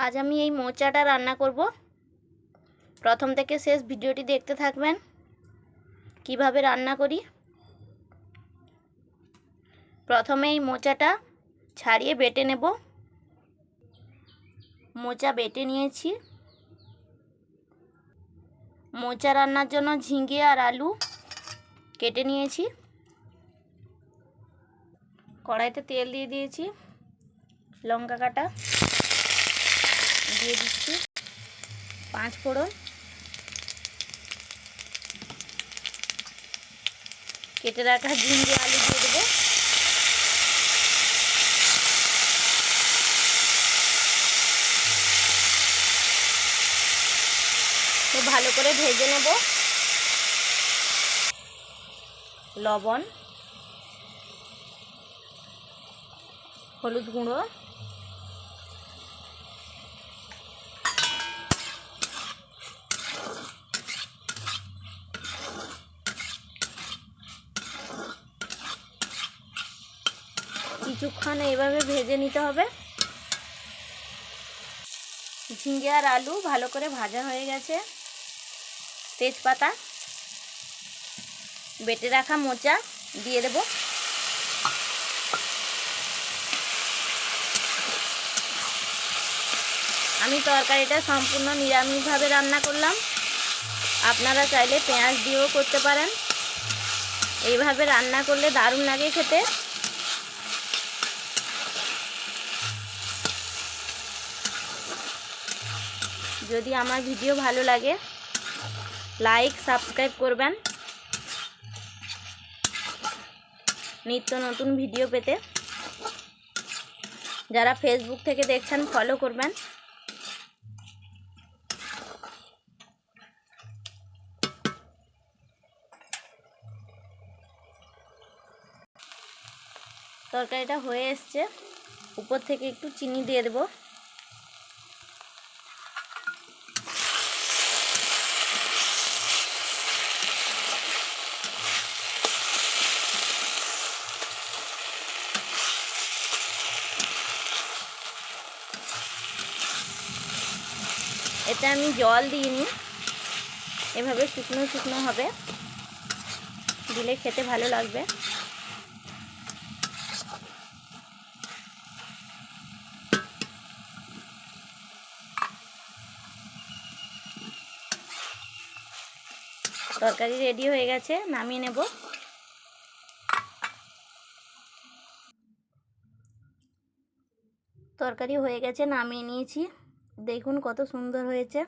আজ আমি এই মোচাটা রান্না করব। প্রথম থেকে শেষ ভিডিওটি দেখতে থাকবেন কিভাবে রান্না করি। প্রথমে এই মোচাটা ছাড়িয়ে বেটে নেব। মোচা বেটে নিয়েছি। মোচা রান্নার জন্য ঝিঙে আর আলু কেটে নিয়েছি। কড়াইতে তেল দিয়ে দিয়েছি, লঙ্কা কাটা দিয়ে দিচ্ছি, 5 ফোড়ন, কেটে রাখা ঝিঙে আলু দিয়ে দেবো। তো ভালো করে ভেজে নেব। লবণ, হলুদ গুঁড়ো, কিছুক্ষণ এইভাবে ভেজে নিতে হবে। ঝিঙে আর আলু ভালো করে ভাজা হয়ে গেছে। তেজপাতা, বেটে রাখা মোচা দিয়ে দেব। আমি তরকারিটা সম্পূর্ণ নিরামিষভাবে রান্না করলাম। আপনারা চাইলে পেঁয়াজ দিয়েও করতে পারেন। এইভাবে রান্না করলে দারুণ লাগে খেতে। যদি আমার ভিডিও ভালো লাগে লাইক সাবস্ক্রাইব করবেন নিত্য নতুন ভিডিও পেতে। যারা ফেসবুক থেকে দেখছেন ফলো করবেন। তরকারিটা হয়ে এসছে, উপর থেকে একটু চিনি দিয়ে দেব। এতে আমি জল দিইনি, এভাবে শুকনো শুকনো হবে, দিলে খেতে ভালো লাগবে। তরকারি রেডি হয়ে গেছে, নামিয়ে নেব। তরকারি হয়ে গেছে, নামিয়ে নিয়েছি। দেখুন কত সুন্দর হয়েছে।